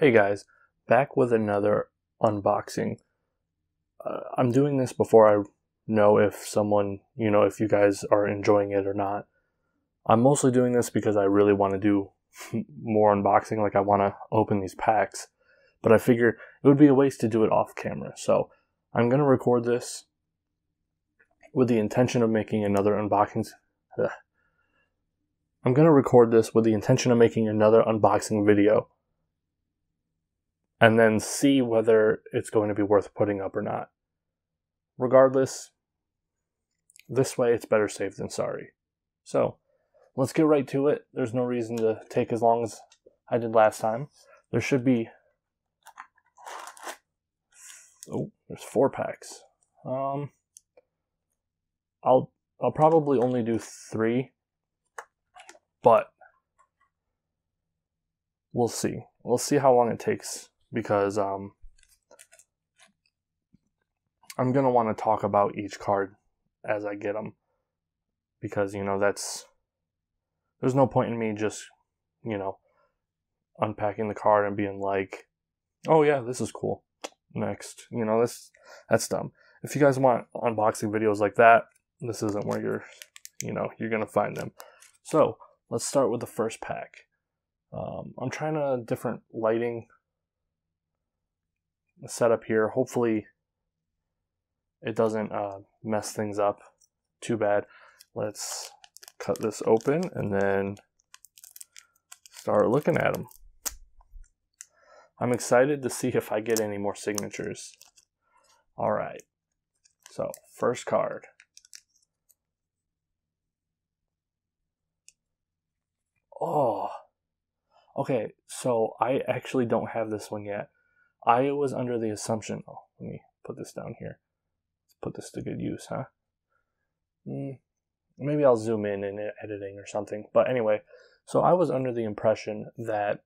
Hey guys, back with another unboxing. I'm doing this before I know if if you guys are enjoying it or not. I'm mostly doing this because I really want to do more unboxing, like I want to open these packs. But I figure it would be a waste to do it off camera. So I'm going to record this with the intention of making another unboxing. I'm going to record this with the intention of making another unboxing video, and then see whether it's going to be worth putting up or not. Regardless, this way it's better safe than sorry. So, let's get right to it. There's no reason to take as long as I did last time. There should be... Oh, there's 4 packs. I'll probably only do 3, but we'll see. We'll see how long it takes, because I'm going to want to talk about each card as I get them, because, there's no point in me just, unpacking the card and being like, oh yeah, this is cool. Next. That's dumb. If you guys want unboxing videos like that, this isn't where you're going to find them. So, let's start with the first pack. I'm trying a different lighting setup here. Hopefully it doesn't mess things up too bad. Let's cut this open and then start looking at them. I'm excited to see if I get any more signatures. Alright, so first card. Oh, okay, so I actually don't have this one yet. I was under the assumption, let me put this down here. Let's put this to good use, huh? Maybe I'll zoom in editing or something. But anyway, so I was under the impression that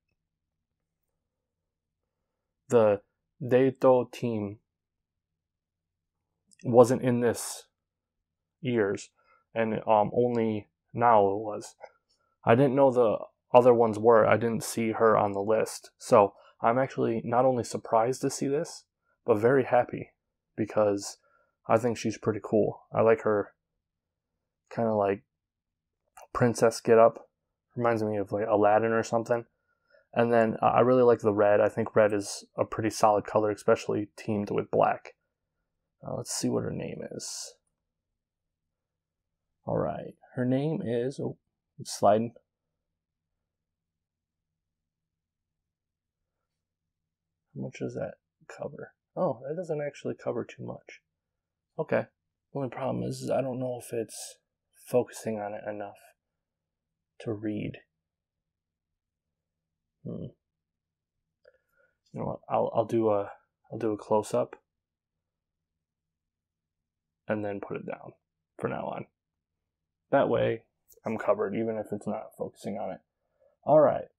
the Deito team wasn't in this year's, and only now it was. I didn't know the other ones were. I didn't see her on the list. So I'm actually not only surprised to see this, but very happy, because I think she's pretty cool. I like her kind of like princess get up. Reminds me of like Aladdin or something. And then I really like the red. I think red is a pretty solid color, especially teamed with black. Let's see what her name is. Alright, her name is... Oh, it's sliding. How much does that cover? Oh, that doesn't actually cover too much. Okay. The only problem is I don't know if it's focusing on it enough to read. You know what? I'll do a close up and then put it down for now on. That way I'm covered, even if it's not focusing on it. Alright.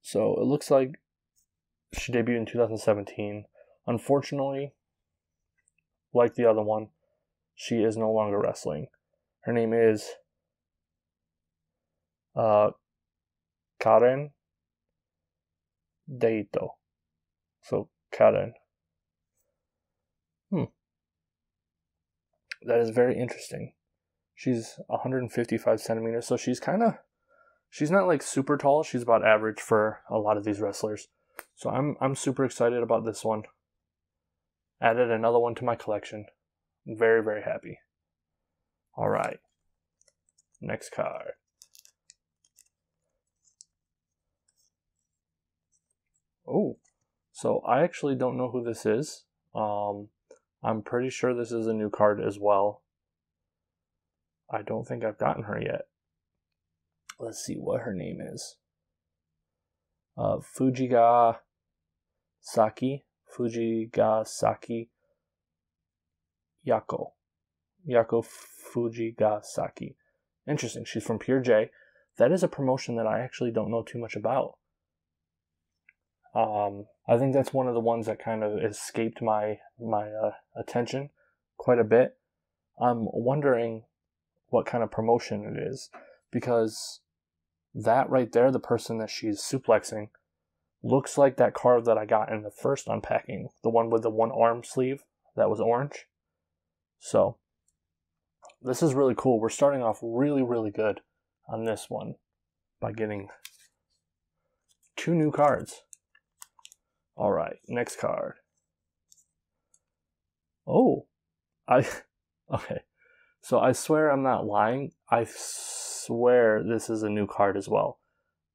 So it looks like she debuted in 2017. Unfortunately, like the other one, she is no longer wrestling. Her name is Karen Deito. So Karen. That is very interesting. She's 155 centimeters, so she's not like super tall. She's about average for a lot of these wrestlers. So I'm super excited about this one. Added another one to my collection. Very, very happy. Alright. Next card. Oh. So I actually don't know who this is. I'm pretty sure this is a new card as well. I don't think I've gotten her yet. Let's see what her name is. Fujiga Saki Yako Fujigasaki. Interesting. She's from Pure J. That is a promotion that I actually don't know too much about. I think that's one of the ones that kind of escaped my attention quite a bit. I'm wondering what kind of promotion it is, because that right there, the person that she's suplexing, looks like that card that I got in the first unpacking, the one with the one arm sleeve that was orange. So this is really cool. We're starting off really, really good on this one by getting 2 new cards. All right, next card. Oh, okay. So I swear I'm not lying. I swear this is a new card as well.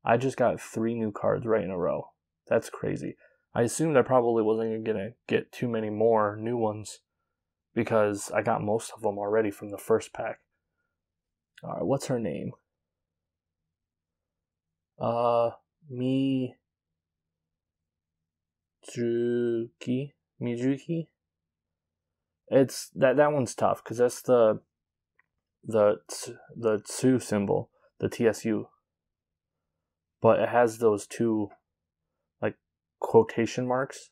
I just got 3 new cards right in a row. That's crazy. I assumed I probably wasn't going to get too many more new ones because I got most of them already from the first pack. All right, what's her name? Mizuki? It's that one's tough because that's the Tsu symbol, the TSU. But it has those 2 like quotation marks,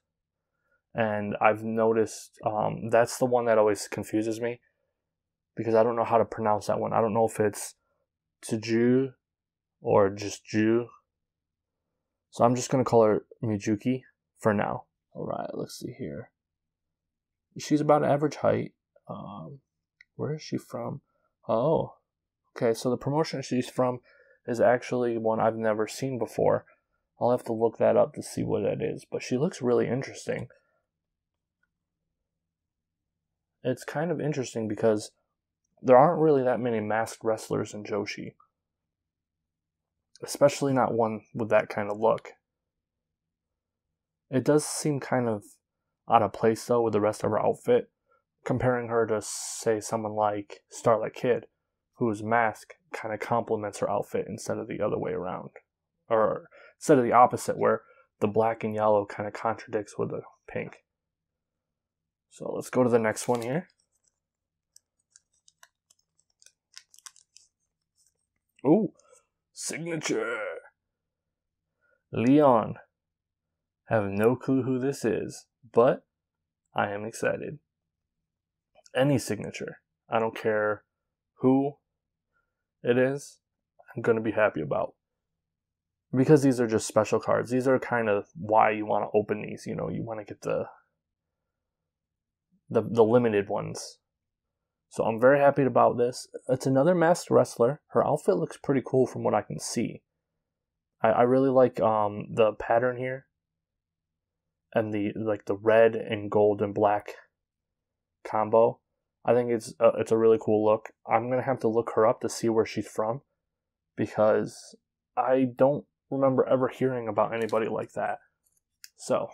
and I've noticed that's the one that always confuses me because I don't know how to pronounce that one. I don't know if it's Tsuju or just Ju. So I'm just gonna call her Mizuki for now. Alright, let's see here. She's about average height. Where is she from? Oh, okay, so the promotion she's from is actually one I've never seen before. I'll have to look that up to see what that is, but she looks really interesting. It's kind of interesting because there aren't really that many masked wrestlers in Joshi. Especially not one with that kind of look. It does seem kind of out of place though with the rest of her outfit, comparing her to, say, someone like Starlight Kid, whose mask kind of complements her outfit instead of the other way around. Or instead of the opposite, where the black and yellow kind of contradicts with the pink. So let's go to the next one here. Ooh, signature. Leon. Have no clue who this is, but I am excited. Any signature. I don't care who it is, I'm going to be happy about. Because these are just special cards. These are kind of why you want to open these. You know, you want to get the limited ones. So I'm very happy about this. It's another masked wrestler. Her outfit looks pretty cool from what I can see. I really like the pattern here. And the red and gold and black combo. I think it's a really cool look. I'm going to have to look her up to see where she's from. Because I don't remember ever hearing about anybody like that. So,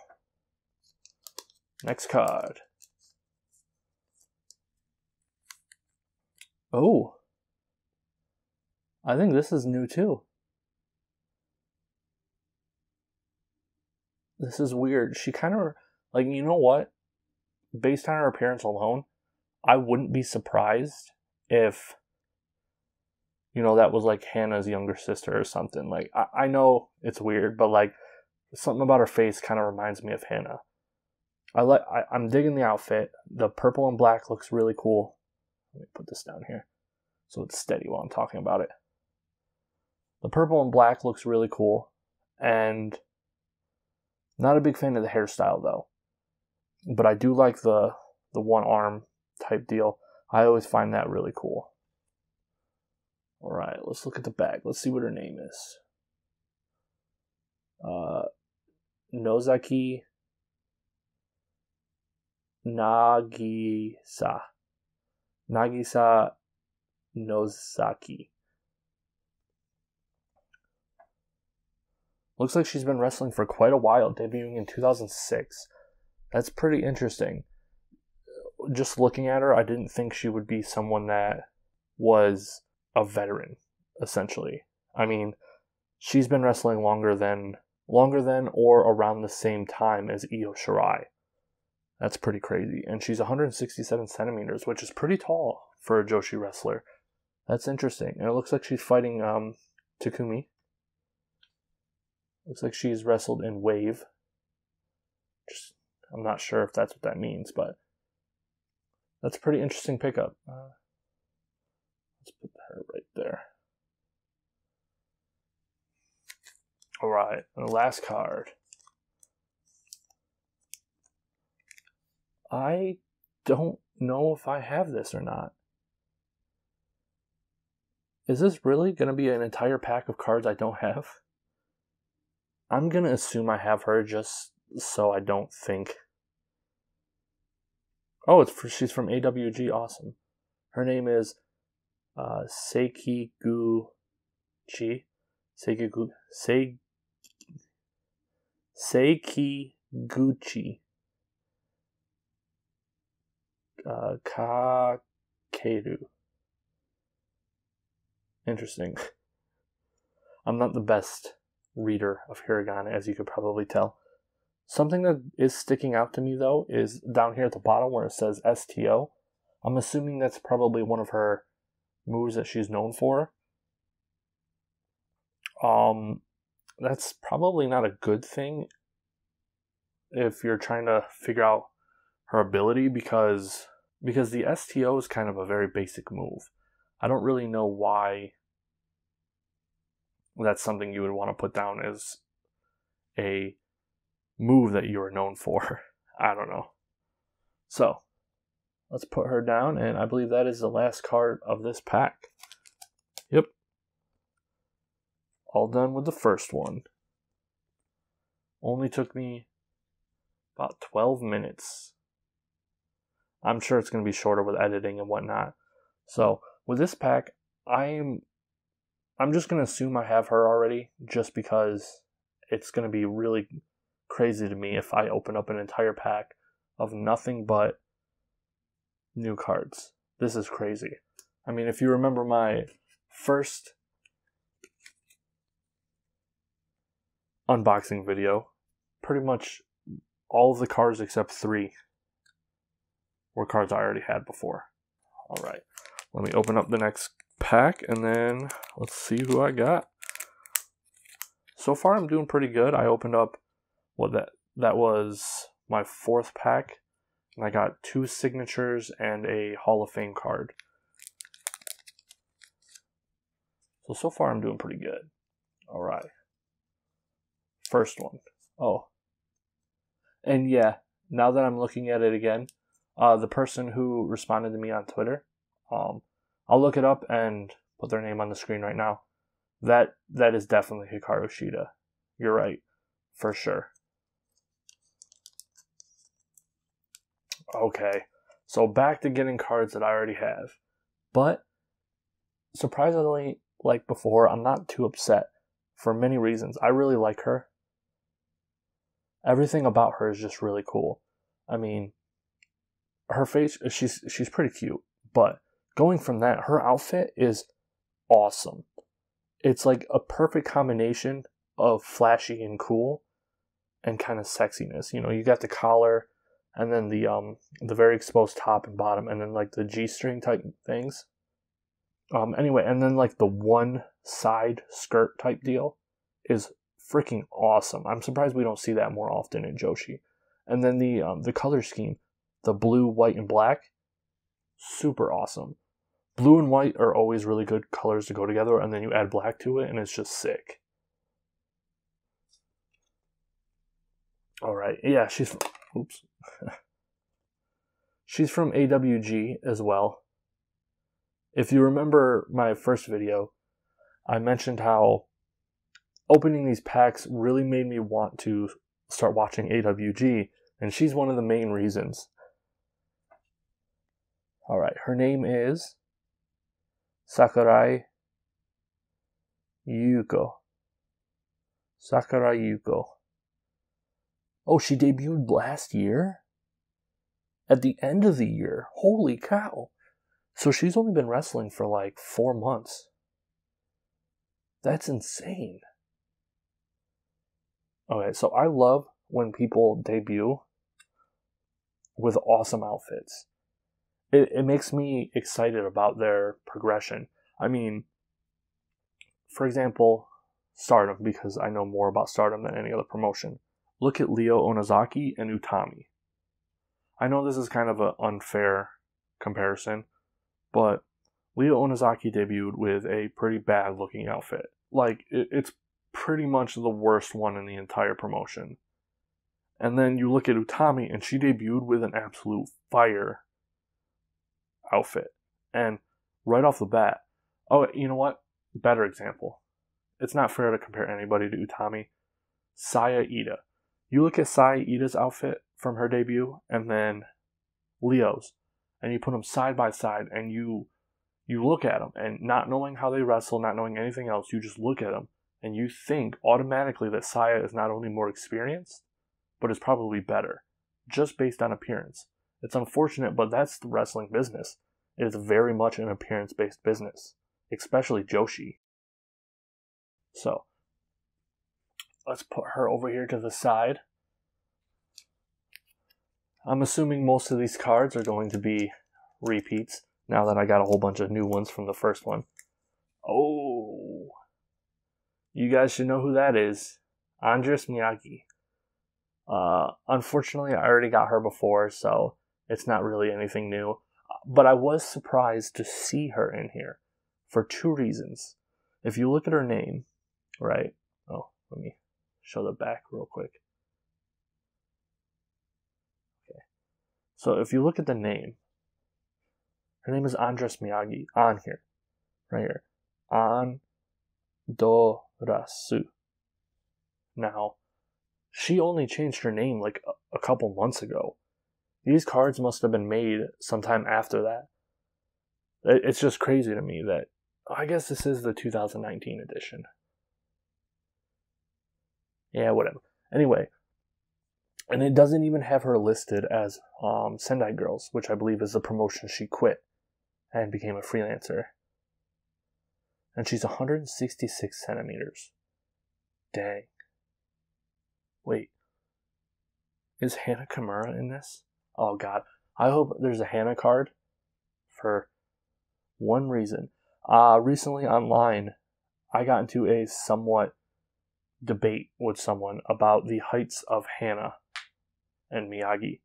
next card. Oh, I think this is new too. This is weird. She kind of, like, you know what? Based on her appearance alone, I wouldn't be surprised if, you know, that was like Hannah's younger sister or something. Like, I know it's weird, but like, something about her face kind of reminds me of Hannah. I'm digging the outfit. The purple and black looks really cool. Let me put this down here so it's steady while I'm talking about it. The purple and black looks really cool. And not a big fan of the hairstyle though. But I do like the one arm type deal. I always find that really cool. Alright, let's look at the back. Let's see what her name is. Nozaki Nagisa. Nagisa Nozaki. Looks like she's been wrestling for quite a while, debuting in 2006. That's pretty interesting. Just looking at her, I didn't think she would be someone that was a veteran, essentially. I mean, she's been wrestling longer than or around the same time as Io Shirai. That's pretty crazy. And she's 167 centimeters, which is pretty tall for a Joshi wrestler. That's interesting. And it looks like she's fighting Takumi. Looks like she's wrestled in Wave. I'm not sure if that's what that means, but that's a pretty interesting pickup. Let's put her right there. Alright, and the last card. I don't know if I have this or not. Is this really going to be an entire pack of cards I don't have? I'm going to assume I have her just so I don't think. Oh, she's from AWG. Awesome. Her name is Sekiguchi. Sekiguchi. Kakeru. Interesting. I'm not the best reader of hiragana, as you could probably tell. Something that is sticking out to me, though, is down here at the bottom where it says STO. I'm assuming that's probably one of her moves that she's known for. That's probably not a good thing if you're trying to figure out her ability, because the STO is kind of a very basic move. I don't really know why that's something you would want to put down as a move that you are known for. I don't know. So, let's put her down, and I believe that is the last card of this pack. Yep. All done with the first one. Only took me about 12 minutes. I'm sure it's going to be shorter with editing and whatnot. So, with this pack, I'm just going to assume I have her already, just because it's going to be really crazy to me if I open up an entire pack of nothing but new cards. This is crazy. I mean, if you remember my first unboxing video, pretty much all of the cards except 3 were cards I already had before. Alright, let me open up the next pack and then let's see who I got. So far I'm doing pretty good. I opened up that was my 4th pack, and I got 2 signatures and a Hall of Fame card. So far I'm doing pretty good. Alright. First one. Oh. And yeah, now that I'm looking at it again, the person who responded to me on Twitter, I'll look it up and put their name on the screen right now. That is definitely Hikaru Shida. You're right. For sure. Okay. So back to getting cards that I already have. But, surprisingly, like before, I'm not too upset for many reasons. I really like her. Everything about her is just really cool. I mean, her face, she's pretty cute. But going from that, her outfit is awesome. It's like a perfect combination of flashy and cool and kind of sexiness. You know, you got the collar and then the very exposed top and bottom, and then like the G-string type things. Anyway, and then like the one side skirt type deal is freaking awesome. I'm surprised we don't see that more often in Joshi. And then the color scheme, the blue, white, and black, super awesome. Blue and white are always really good colors to go together, and then you add black to it, and it's just sick. Alright, yeah, she's from, oops. She's from AWG as well. If you remember my first video, I mentioned how opening these packs really made me want to start watching AWG, and she's one of the main reasons. Alright, her name is Sakurai Yuko. Sakurai Yuko. Oh, she debuted last year? At the end of the year? Holy cow. So she's only been wrestling for like 4 months. That's insane. Okay, so I love when people debut with awesome outfits. It makes me excited about their progression. I mean, for example, Stardom, because I know more about Stardom than any other promotion. Look at Ryo Onozaki and Utami. I know this is kind of an unfair comparison, but Ryo Onozaki debuted with a pretty bad looking outfit. Like, it's pretty much the worst one in the entire promotion. And then you look at Utami, and she debuted with an absolute fire outfit. And right off the bat, oh, you know what? Better example. It's not fair to compare anybody to Utami. Saya Ida. You look at Saya Ida's outfit from her debut, and then Leo's, and you put them side by side, and you look at them, and not knowing how they wrestle, not knowing anything else, you just look at them, and you think automatically that Saya is not only more experienced, but is probably better, just based on appearance. It's unfortunate, but that's the wrestling business. It is very much an appearance-based business, especially Joshi. So, let's put her over here to the side. I'm assuming most of these cards are going to be repeats, now that I got a whole bunch of new ones from the first one. Oh, you guys should know who that is. Andres Miyagi. Unfortunately, I already got her before, so it's not really anything new. But I was surprised to see her in here for two reasons. If you look at her name, right? Oh, let me show the back real quick. Okay. So if you look at the name, her name is Andres Miyagi on here. Right here. Andorasu. Now, she only changed her name like a couple months ago. These cards must have been made sometime after that. It's just crazy to me that, I guess this is the 2019 edition. Yeah, whatever. Anyway, and it doesn't even have her listed as Sendai Girls, which I believe is the promotion she quit and became a freelancer. And she's 166 centimeters. Dang. Wait. Is Hana Kimura in this? Oh god. I hope there's a Hana card for one reason. Recently online, I got into a somewhat debate with someone about the heights of Hana and Miyagi.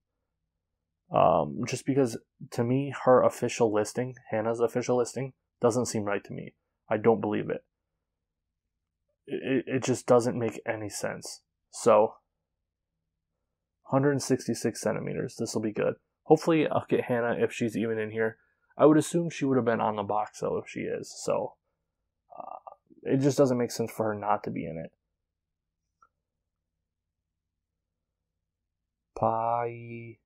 Just because, to me, her official listing, Hana's official listing, doesn't seem right to me. I don't believe it. It just doesn't make any sense. So, 166 centimeters. This will be good. Hopefully, I'll get Hana if she's even in here. I would assume she would have been on the box, though, if she is. So, it just doesn't make sense for her not to be in it. Pai.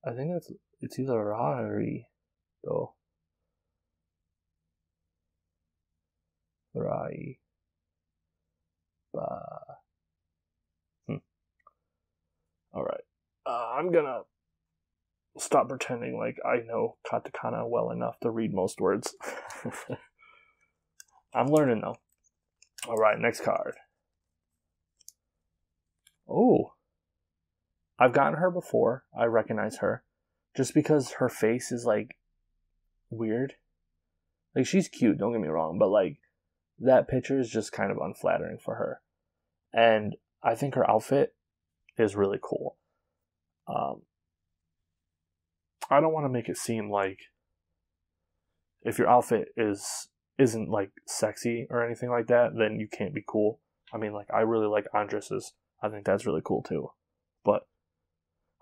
I think it's either Rari, though. Rai. Alright. I'm gonna stop pretending like I know katakana well enough to read most words. I'm learning though. Alright, next card. Oh. I've gotten her before. I recognize her. Just because her face is like weird. Like, she's cute, don't get me wrong, but like that picture is just kind of unflattering for her. And I think her outfit is really cool. I don't want to make it seem like if your outfit isn't like sexy or anything like that, then you can't be cool. I mean, like, I really like Andres's. I think that's really cool too. But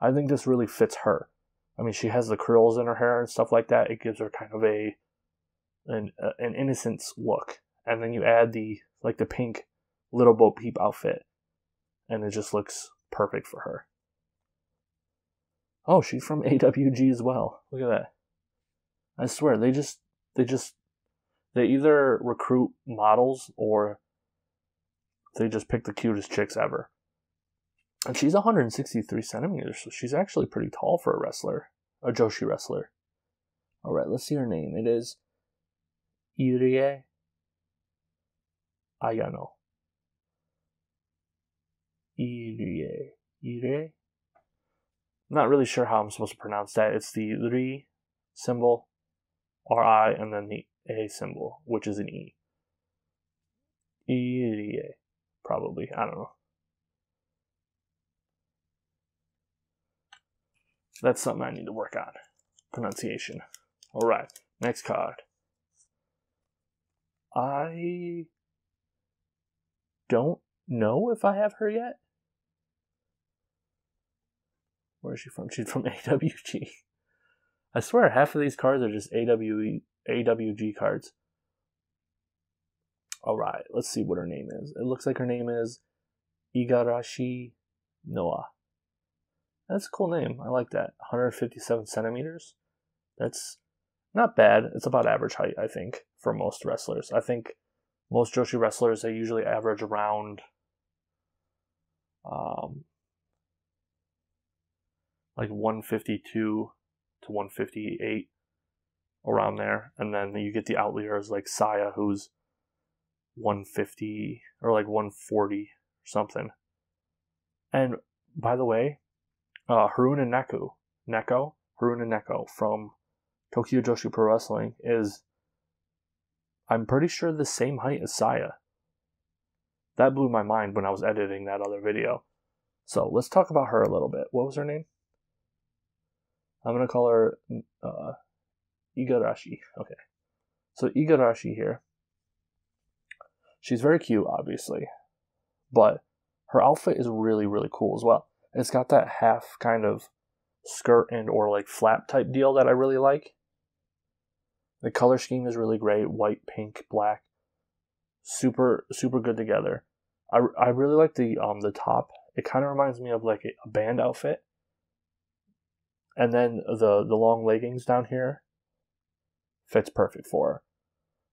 I think this really fits her. I mean, she has the curls in her hair and stuff like that. It gives her kind of an innocence look. And then you add the pink Little Bo Peep outfit, and it just looks perfect for her. Oh, she's from AWG as well. Look at that. I swear, they either recruit models or they just pick the cutest chicks ever. And she's 163 centimeters, so she's actually pretty tall for a wrestler, a Joshi wrestler. Alright, let's see her name. It is Irie Ayano. Irie? I'm not really sure how I'm supposed to pronounce that. It's the Ri symbol, R-I, and then the A symbol, which is an E. Irie, probably. I don't know. That's something I need to work on. Pronunciation. Alright, next card. I don't know if I have her yet. Where is she from? She's from AWG. I swear, half of these cards are just AWG cards. Alright, let's see what her name is. It looks like her name is Igarashi Noah. That's a cool name. I like that. 157 centimeters. That's not bad. It's about average height, I think, for most wrestlers. I think most Joshi wrestlers, they usually average around like 152 to 158, around there. And then you get the outliers like Saya, who's 150 or like 140 or something. And by the way, Haruna Neko from Tokyo Joshi Pro Wrestling is, I'm pretty sure, the same height as Saya. That blew my mind when I was editing that other video. So let's talk about her a little bit. What was her name? I'm going to call her Igarashi. Okay. So Igarashi here. She's very cute, obviously. But her outfit is really, really cool as well. It's got that half kind of skirt and or like flap type deal that I really like. The color scheme is really great. White, pink, black. Super, super good together. I really like the top. It kind of reminds me of like a band outfit. And then the long leggings down here fits perfect for her.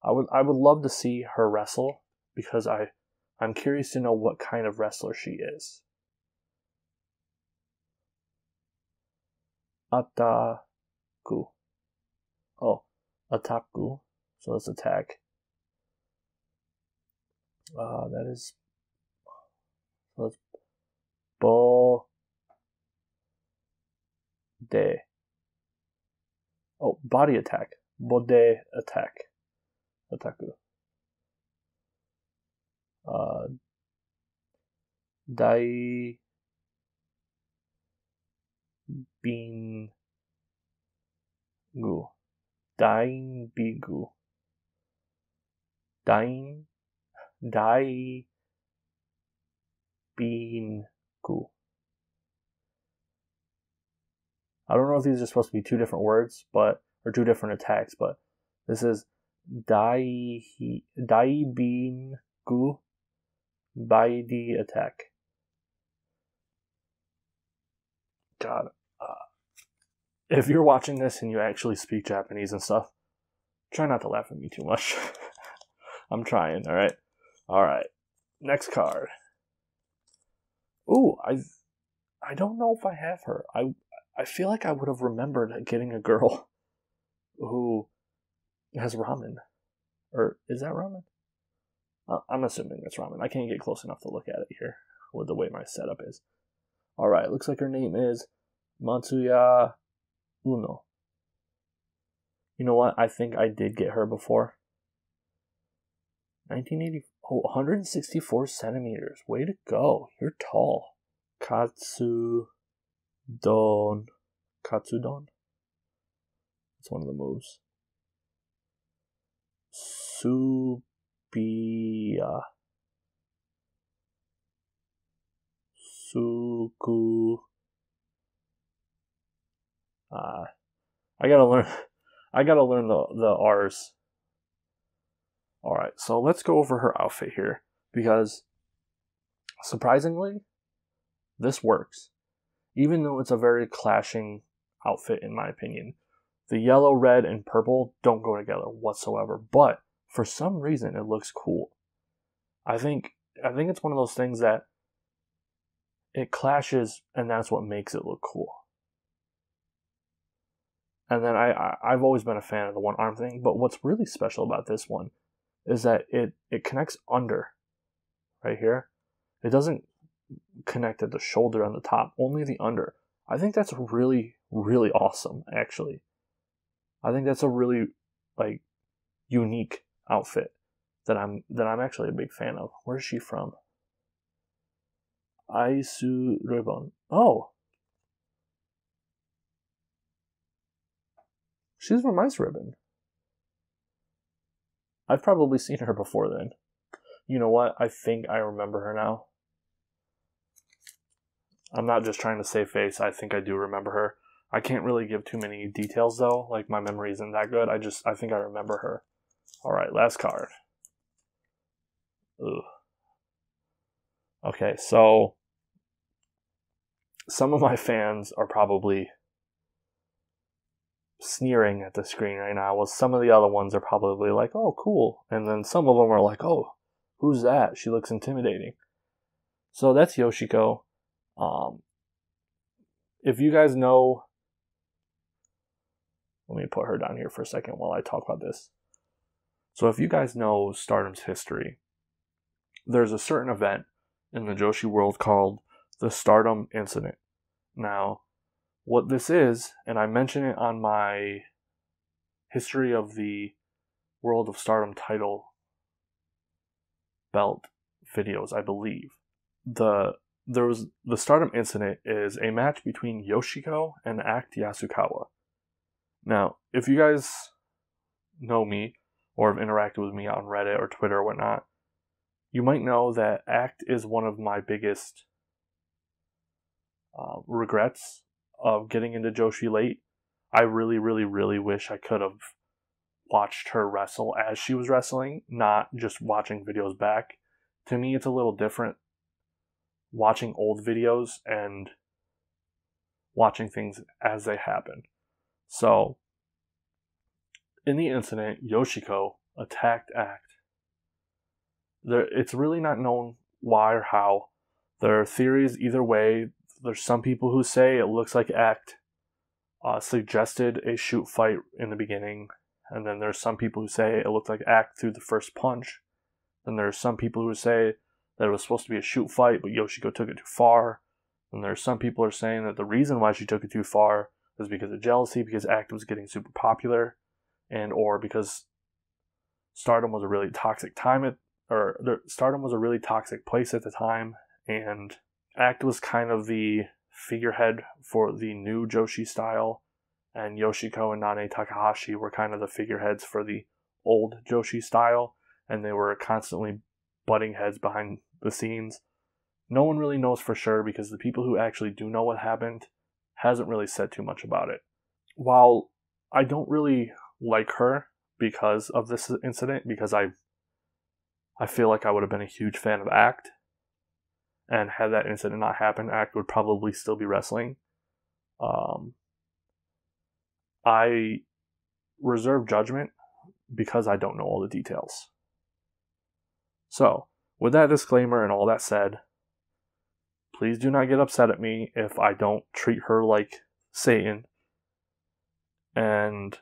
I would love to see her wrestle because I'm curious to know what kind of wrestler she is. Ataku. Oh, Ataku. So let's attack. That is. Let's Bo de. Oh, body attack. Bode attack. Ataku. Dai Bin Gu. Dain Bigu. Dai Bin Gu. I don't know if these are supposed to be two different words, or two different attacks, but this is Dai Bin Gu by the attack. God, if you're watching this and you actually speak Japanese and stuff, try not to laugh at me too much. I'm trying, alright? Alright, next card. Ooh, I don't know if I have her. I feel like I would have remembered getting a girl who has ramen. Or, is that ramen? I'm assuming it's ramen. I can't get close enough to look at it here with the way my setup is. Alright, looks like her name is Matsuya Uno. You know what? I think I did get her before. 1980. Oh, 164 centimeters. Way to go. You're tall. Katsudon. Katsudon? It's one of the moves. Subiya. Suku. I gotta learn the R's. Alright, so let's go over her outfit here, because surprisingly, this works. Even though it's a very clashing outfit in my opinion. The yellow, red, and purple don't go together whatsoever, but for some reason it looks cool. I think it's one of those things that it clashes and that's what makes it look cool. And then I've always been a fan of the one arm thing, but what's really special about this one is that it connects under, right here. It doesn't connect at the shoulder on the top, only the under. I think that's really, really awesome, actually. I think that's a really, like, unique outfit that I'm actually a big fan of. Where is she from? Aisu Ribbon. Oh! She's from Ice Ribbon. I've probably seen her before then. You know what? I think I remember her now. I'm not just trying to save face. I think I do remember her. I can't really give too many details though. Like, my memory isn't that good. I think I remember her. Alright, last card. Ugh. Okay, so some of my fans are probably sneering at the screen right now, while some of the other ones are probably like, oh, cool. And then some of them are like, oh, who's that? She looks intimidating. So that's Yoshiko. If you guys know, let me put her down here for a second while I talk about this. So if you guys know Stardom's history, there's a certain event in the Joshi world called the Stardom Incident. Now, what this is, and I mention it on my History of the World of Stardom title belt videos, I believe. The Stardom Incident is a match between Yoshiko and Act Yasukawa. Now, if you guys know me or have interacted with me on Reddit or Twitter or whatnot, you might know that Act is one of my biggest regrets of getting into Joshi late. I really, really, really wish I could have watched her wrestle as she was wrestling, not just watching videos back. To me, it's a little different watching old videos and watching things as they happen. So, in the incident, Yoshiko attacked Act. It's really not known why or how. There are theories either way. There's some people who say it looks like Act suggested a shoot fight in the beginning, and then there's some people who say it looked like Act threw the first punch. Then there's some people who say that it was supposed to be a shoot fight, but Yoshiko took it too far. And there's some people who are saying that the reason why she took it too far was because of jealousy, because Act was getting super popular, and or because Stardom was a really toxic Stardom was a really toxic place at the time, and Act was kind of the figurehead for the new Joshi style, and Yoshiko and Nane Takahashi were kind of the figureheads for the old Joshi style, and they were constantly butting heads behind the scenes. No one really knows for sure, because the people who actually do know what happened hasn't really said too much about it. While I don't really like her because of this incident, because I feel like I would have been a huge fan of Act, and had that incident not happen, Act would probably still be wrestling. I reserve judgment because I don't know all the details. So, with that disclaimer and all that said, please do not get upset at me if I don't treat her like Satan, and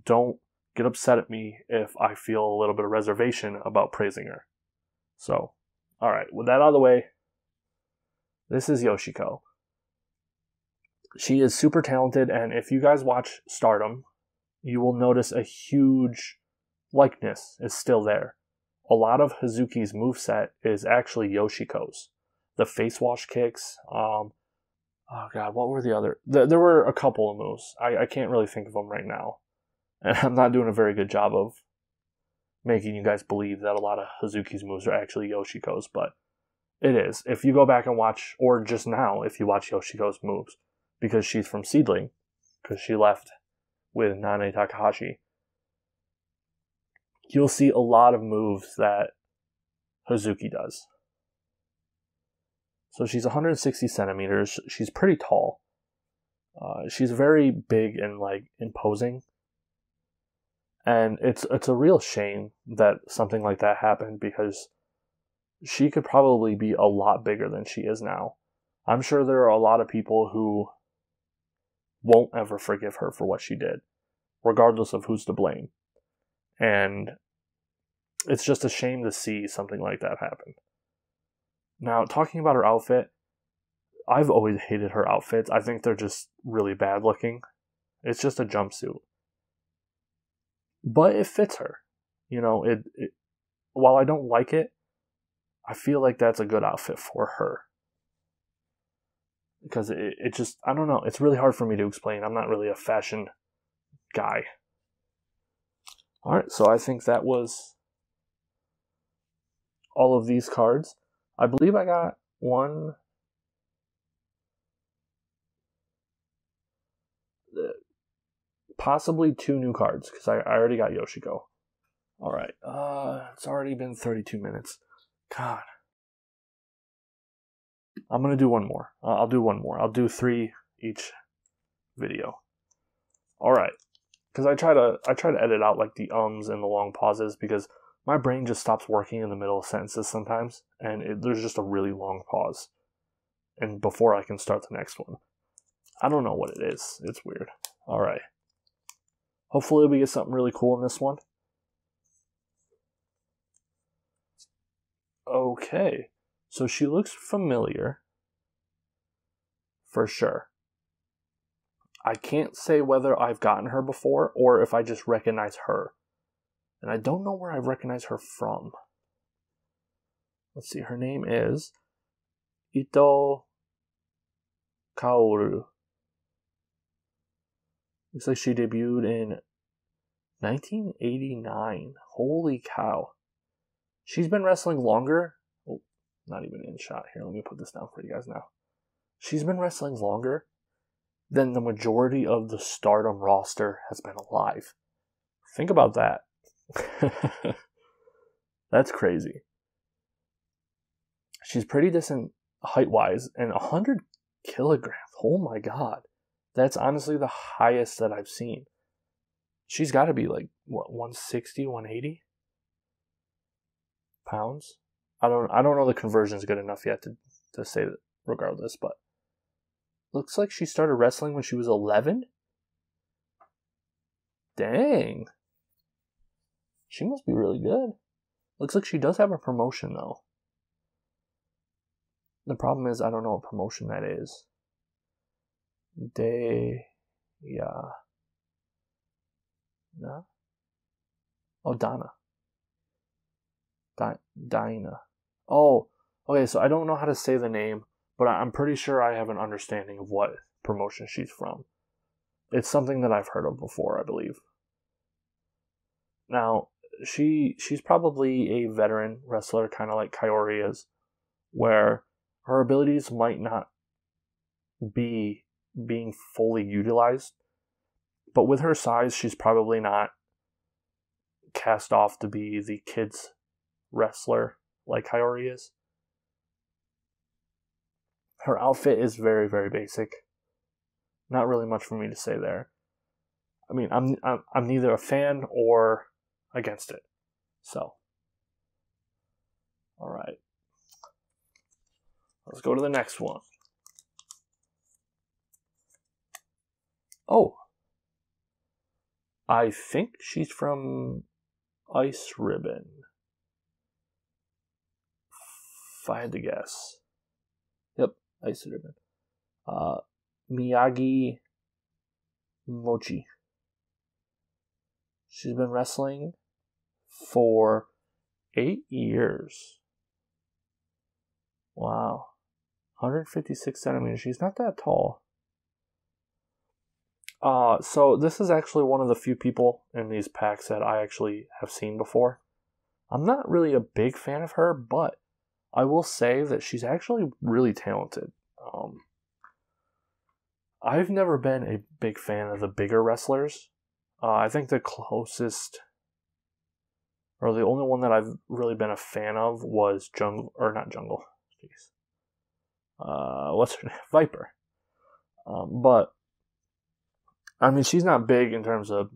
don't get upset at me if I feel a little bit of reservation about praising her. So, alright, with that out of the way, this is Yoshiko. She is super talented, and if you guys watch Stardom, you will notice a huge likeness is still there. A lot of Hazuki's moveset is actually Yoshiko's. The face wash kicks, oh god, what were the other? There were a couple of moves. I can't really think of them right now. And I'm not doing a very good job of making you guys believe that a lot of Hazuki's moves are actually Yoshiko's, but it is. If you go back and watch, or just now, if you watch Yoshiko's moves, because she's from Seedling, because she left with Nane Takahashi, you'll see a lot of moves that Hazuki does. So she's 160 centimeters. She's pretty tall. She's very big and imposing. And it's a real shame that something like that happened, because she could probably be a lot bigger than she is now. I'm sure there are a lot of people who won't ever forgive her for what she did, regardless of who's to blame. And it's just a shame to see something like that happen. Now, talking about her outfit, I've always hated her outfits. I think they're just really bad looking. It's just a jumpsuit. But it fits her. You know, while I don't like it, I feel like that's a good outfit for her. Because it just, I don't know, it's really hard for me to explain. I'm not really a fashion guy. Alright, so I think that was all of these cards. I believe I got 1, possibly 2 new cards, because I already got Yoshiko. Alright, it's already been 32 minutes. God. I'm going to do one more. I'll do one more. I'll do 3 each video. Alright. Because I try to edit out like the ums and the long pauses, because my brain just stops working in the middle of sentences sometimes, and there's just a really long pause. And before I can start the next one. I don't know what it is. It's weird. Alright. Hopefully we get something really cool in this one. Okay. So she looks familiar. For sure. I can't say whether I've gotten her before or if I just recognize her. And I don't know where I recognize her from. Let's see, her name is Ito Kaoru. Looks like she debuted in 1989. Holy cow. She's been wrestling longer. Oh, not even in shot here. Let me put this down for you guys now. She's been wrestling longer than the majority of the Stardom roster has been alive. Think about that. That's crazy. She's pretty decent height-wise, and 100 kilograms. Oh my god. That's honestly the highest that I've seen. She's got to be like, what, 160, 180 pounds? I don't know the conversion's good enough yet to say that regardless, but looks like she started wrestling when she was 11? Dang. She must be really good. Looks like she does have a promotion, though. The problem is I don't know what promotion that is. Yeah. No? Oh, Dana. Dinah. Oh, okay, so I don't know how to say the name, but I'm pretty sure I have an understanding of what promotion she's from. It's something that I've heard of before, I believe. Now, she's probably a veteran wrestler, kind of like Kaori is, where her abilities might not be being fully utilized, but with her size, she's probably not cast off to be the kids wrestler like Kaori is. Her outfit is very, very basic. Not really much for me to say there. I mean, I'm neither a fan or against it. So, all right. Let's go to the next one. Oh, I think she's from Ice Ribbon. If I had to guess. Yep, Ice Ribbon. Miyagi Mochi. She's been wrestling for 8 years. Wow. 156 centimeters. She's not that tall. So this is actually one of the few people in these packs that I actually have seen before. I'm not really a big fan of her, but I will say that she's actually really talented. I've never been a big fan of the bigger wrestlers. I think the closest, or the only one that I've really been a fan of was what's her name? Viper. But, I mean, she's not big in terms of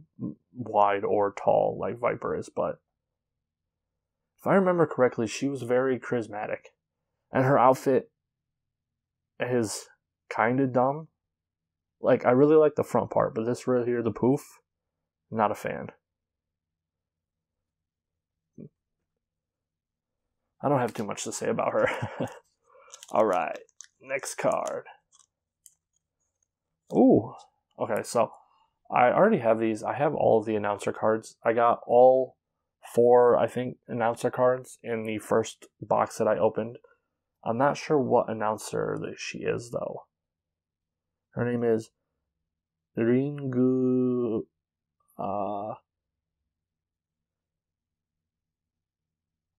wide or tall like Viper is, but if I remember correctly, she was very charismatic. And her outfit is kind of dumb. Like, I really like the front part, but this right here, the poof, not a fan. I don't have too much to say about her. Alright, next card. Ooh, okay, so I already have these. I have all of the announcer cards. I got all 4, I think, announcer cards in the first box that I opened. I'm not sure what announcer she is, though. Her name is Ringu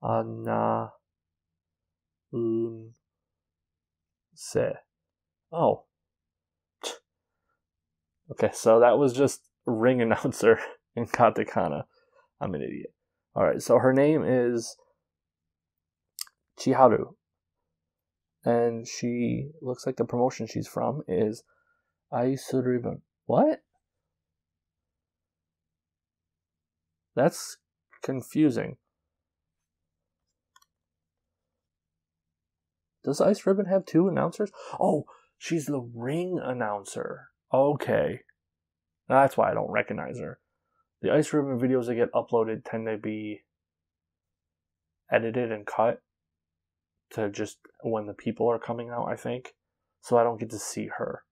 Anna Se. Oh. Okay, so that was just ring announcer in katakana. I'm an idiot. Alright, so her name is Chiharu. And she looks like the promotion she's from is Ayya. What? That's confusing. Does Ice Ribbon have 2 announcers? Oh, she's the ring announcer. Okay. That's why I don't recognize her. The Ice Ribbon videos that get uploaded tend to be edited and cut to just when the people are coming out, I think. So I don't get to see her.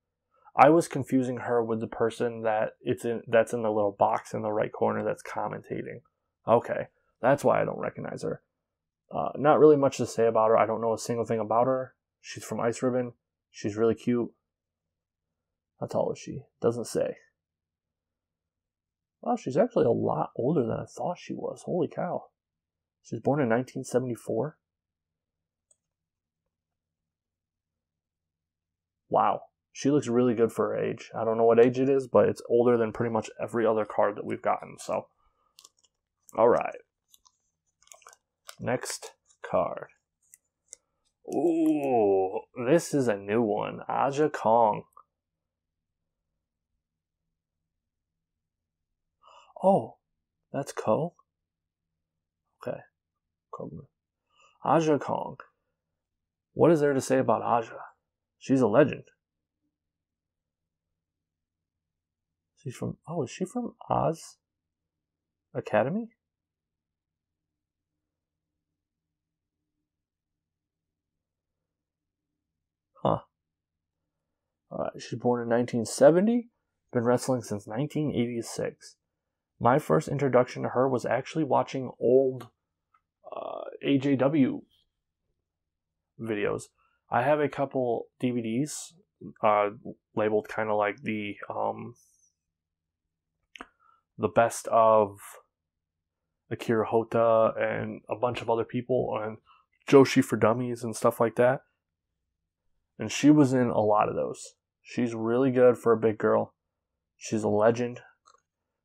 I was confusing her with the person that's in the little box in the right corner that's commentating. Okay, that's why I don't recognize her. Not really much to say about her. I don't know a single thing about her. She's from Ice Ribbon. She's really cute. How tall is she? Doesn't say. Wow, she's actually a lot older than I thought she was. Holy cow. She was born in 1974. Wow. She looks really good for her age. I don't know what age it is, but it's older than pretty much every other card that we've gotten. So, alright. Next card. Ooh, this is a new one. Asha Kong. Oh, that's Ko? Okay. Asha Kong. What is there to say about Asha? She's a legend. Is she from Oz Academy? Huh. Alright, she's born in 1970, been wrestling since 1986. My first introduction to her was actually watching old AJW videos. I have a couple DVDs labeled kind of like the best of Akira Hota and a bunch of other people and Joshi for Dummies and stuff like that. And she was in a lot of those. She's really good for a big girl. She's a legend.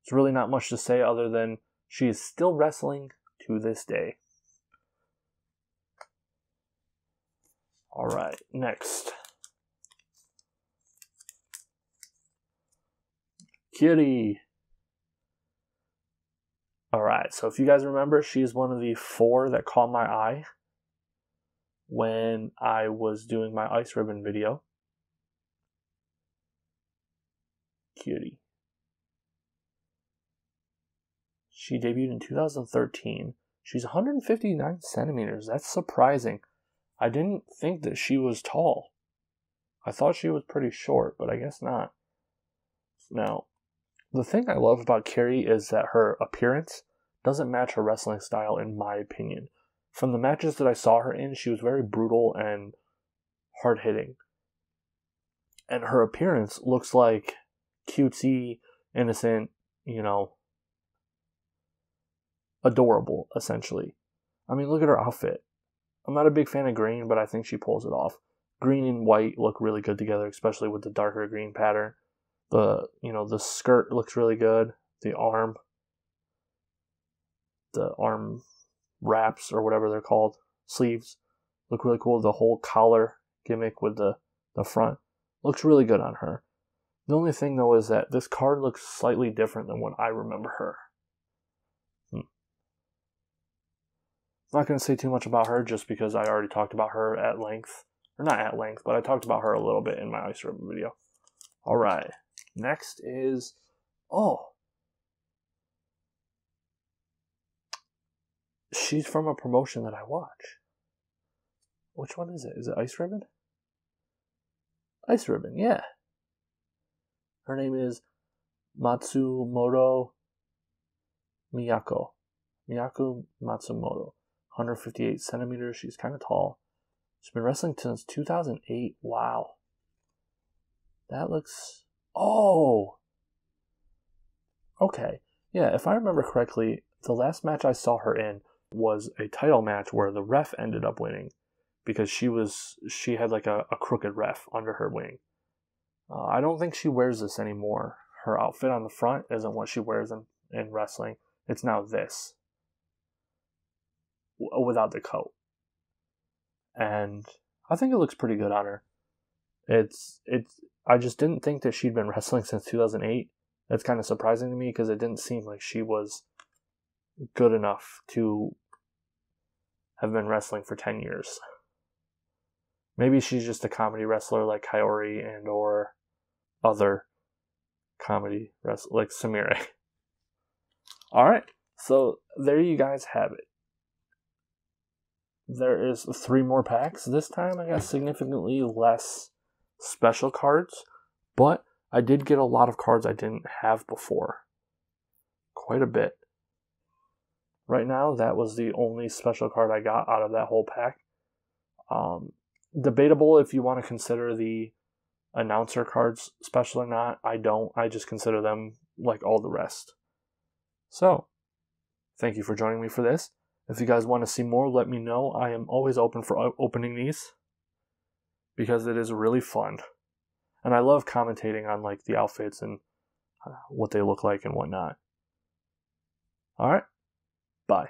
There's really not much to say other than she is still wrestling to this day. Alright, next. Kerri. Alright, so if you guys remember, she's one of the 4 that caught my eye when I was doing my Ice Ribbon video. Kerri. She debuted in 2013. She's 159 centimeters. That's surprising. I didn't think that she was tall. I thought she was pretty short, but I guess not. Now, the thing I love about Kerri is that her appearance doesn't match her wrestling style, in my opinion. From the matches that I saw her in, she was very brutal and hard-hitting. And her appearance looks like cutesy, innocent, adorable, essentially. I mean, look at her outfit. I'm not a big fan of green, but I think she pulls it off. Green and white look really good together, especially with the darker green pattern. The skirt looks really good. The arm wraps, or whatever they're called, sleeves, look really cool. The whole collar gimmick with the front looks really good on her. The only thing, though, is that this card looks slightly different than what I remember her. I'm not going to say too much about her just because I already talked about her at length. Or not at length, but I talked about her a little bit in my Ice Ribbon video. Alright, next is... she's from a promotion that I watch. Which one is it? Is it Ice Ribbon? Ice Ribbon, yeah. Her name is Matsumoto Miyako Matsumoto. 158 centimeters. She's kind of tall. She's been wrestling since 2008. Wow. That looks... Okay. Yeah, if I remember correctly, the last match I saw her in was a title match where the ref ended up winning because she had like a crooked ref under her wing. I don't think she wears this anymore. her outfit on the front isn't what she wears in wrestling. It's now this, without the coat. And I think it looks pretty good on her. I just didn't think that she'd been wrestling since 2008. That's kind of surprising to me because it didn't seem like she was good enough to have been wrestling for 10 years. Maybe she's just a comedy wrestler like Kaori and or other comedy wrestlers like Samire. Alright, so there you guys have it. There is 3 more packs. This time I got significantly less special cards, but I did get a lot of cards I didn't have before. Quite a bit. Right now, that was the only special card I got out of that whole pack. Debatable if you want to consider the announcer cards special or not. I don't. I just consider them like all the rest. So, thank you for joining me for this. If you guys want to see more, let me know. I am always open for opening these because it is really fun. And I love commentating on like the outfits and what they look like and whatnot. Alright, bye.